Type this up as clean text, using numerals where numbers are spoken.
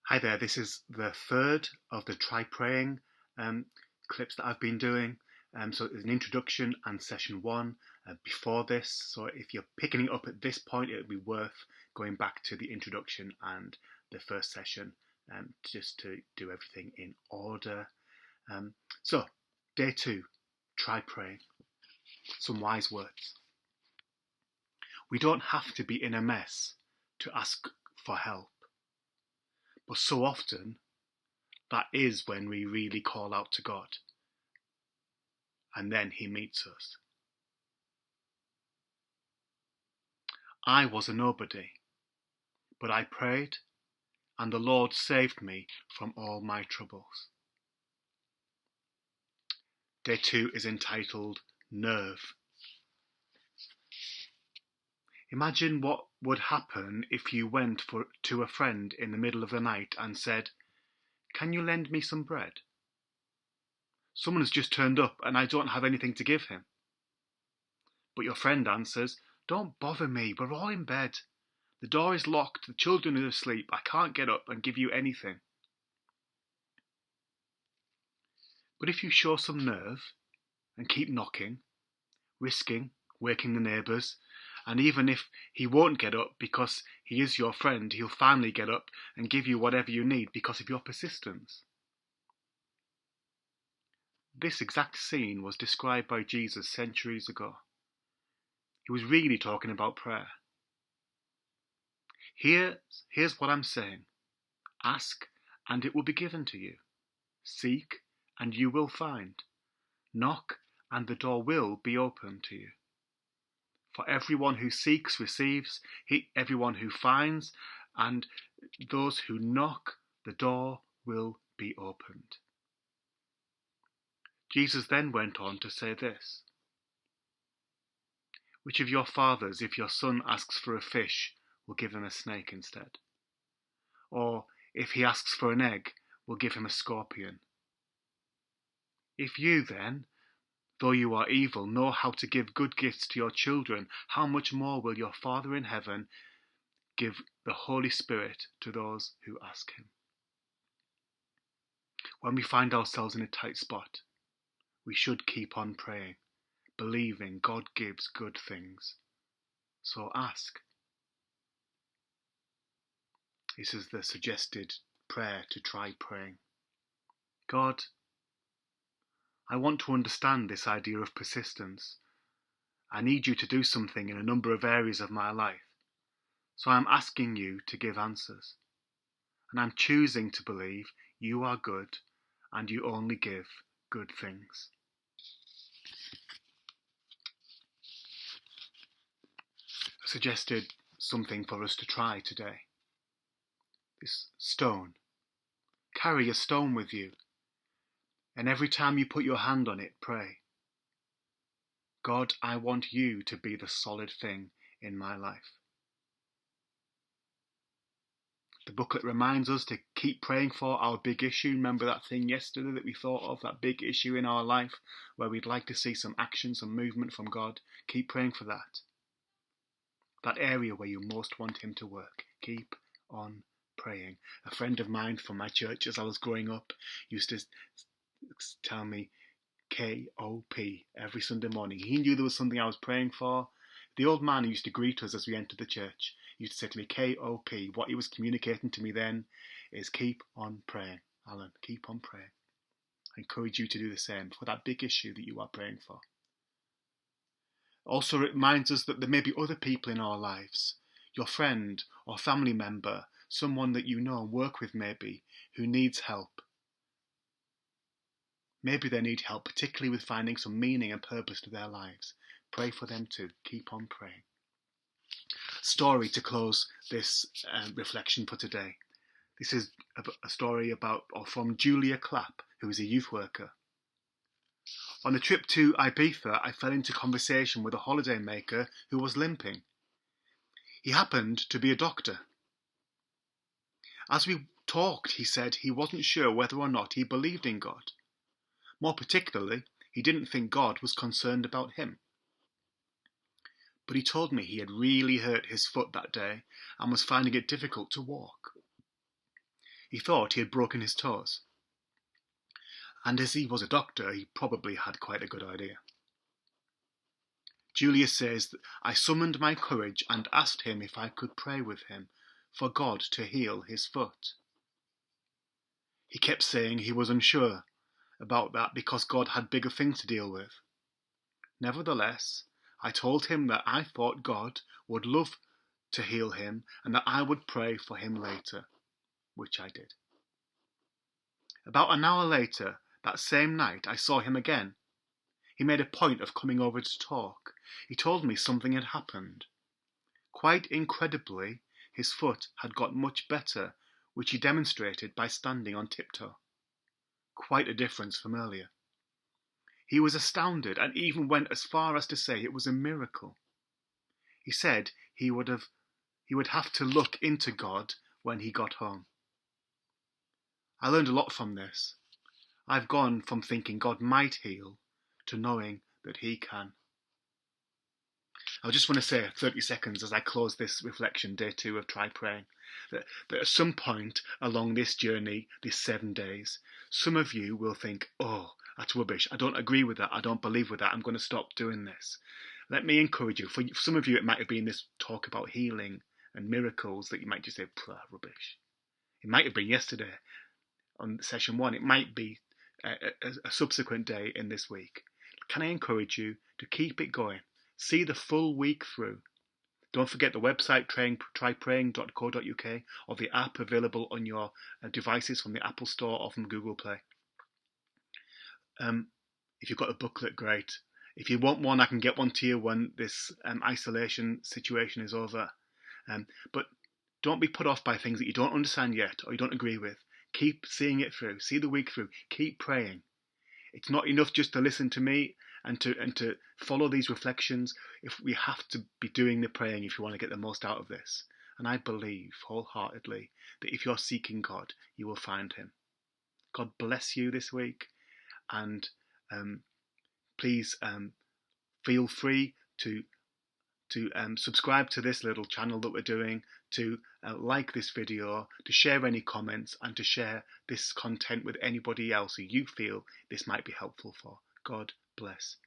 Hi there, this is the third of the Trypraying clips that I've been doing. So there's an introduction and session one before this. So if you're picking it up at this point, it would be worth going back to the introduction and the first session just to do everything in order. So, day two, try praying. Some wise words. We don't have to be in a mess to ask for help. But so often, that is when we really call out to God. And then He meets us. I was a nobody, but I prayed, and the Lord saved me from all my troubles. Day two is entitled Nerve. Imagine what would happen if you went to a friend in the middle of the night and said, "Can you lend me some bread? Someone has just turned up and I don't have anything to give him." But your friend answers, "Don't bother me, we're all in bed. The door is locked, the children are asleep, I can't get up and give you anything." But if you show some nerve and keep knocking, risking waking the neighbours, and even if he won't get up because he is your friend, he'll finally get up and give you whatever you need because of your persistence. This exact scene was described by Jesus centuries ago. He was really talking about prayer. Here's what I'm saying. Ask, and it will be given to you. Seek, and you will find. Knock, and the door will be opened to you. For everyone who seeks receives, everyone who finds, and those who knock, the door will be opened. Jesus then went on to say this. Which of your fathers, if your son asks for a fish, will give him a snake instead? Or if he asks for an egg, will give him a scorpion? If you then, though you are evil, know how to give good gifts to your children, how much more will your Father in heaven give the Holy Spirit to those who ask him? When we find ourselves in a tight spot, we should keep on praying, believing God gives good things. So ask. This is the suggested prayer to try praying. God, I want to understand this idea of persistence. I need you to do something in a number of areas of my life. So I'm asking you to give answers. And I'm choosing to believe you are good and you only give good things. I suggested something for us to try today. This stone. Carry a stone with you. And every time you put your hand on it, pray. God, I want you to be the solid thing in my life. The booklet reminds us to keep praying for our big issue. Remember that thing yesterday that we thought of, that big issue in our life where we'd like to see some action, some movement from God? Keep praying for that. That area where you most want him to work. Keep on praying. A friend of mine from my church as I was growing up used to tell me KOP every Sunday morning. He knew there was something I was praying for. The old man who used to greet us as we entered the church used to say to me, KOP. What he was communicating to me then is keep on praying. Alan, keep on praying. I encourage you to do the same for that big issue that you are praying for. Also, it reminds us that there may be other people in our lives, your friend or family member, someone that you know and work with maybe, who needs help. Maybe they need help, particularly with finding some meaning and purpose to their lives. Pray for them too. Keep on praying. Story to close this reflection for today. This is a story from Julia Clapp, who is a youth worker. On a trip to Ibiza, I fell into conversation with a holiday maker who was limping. He happened to be a doctor. As we talked, he said he wasn't sure whether or not he believed in God. More particularly, he didn't think God was concerned about him. But he told me he had really hurt his foot that day and was finding it difficult to walk. He thought he had broken his toes, and as he was a doctor, he probably had quite a good idea. Julius says that I summoned my courage and asked him if I could pray with him for God to heal his foot. He kept saying he was unsure about that because God had bigger things to deal with. Nevertheless, I told him that I thought God would love to heal him and that I would pray for him later, which I did. About an hour later, that same night, I saw him again. He made a point of coming over to talk. He told me something had happened. Quite incredibly, his foot had got much better, which he demonstrated by standing on tiptoe. Quite a difference from earlier. He was astounded and even went as far as to say it was a miracle. He said he would have to look into God when he got home. I learned a lot from this. I've gone from thinking God might heal to knowing that he can. I just want to say 30 seconds as I close this reflection, day 2 of Trypraying, that at some point along this journey, these 7 days, some of you will think, oh, that's rubbish. I don't agree with that. I don't believe with that. I'm going to stop doing this. Let me encourage you. For some of you, it might have been this talk about healing and miracles that you might just say, rubbish. It might have been yesterday on session 1. It might be a subsequent day in this week. Can I encourage you to keep it going? See the full week through. Don't forget the website, trypraying.co.uk, or the app available on your devices from the Apple Store or from Google Play. If you've got a booklet, great. If you want one, I can get one to you when this isolation situation is over. But don't be put off by things that you don't understand yet or you don't agree with. Keep seeing it through. See the week through. Keep praying. It's not enough just to listen to me and to follow these reflections. If we have to be doing the praying if you want to get the most out of this. And I believe wholeheartedly that if you're seeking God, you will find him. God bless you this week, and please feel free to subscribe to this little channel that we're doing, to like this video, to share any comments, and to share this content with anybody else who you feel this might be helpful for. God bless.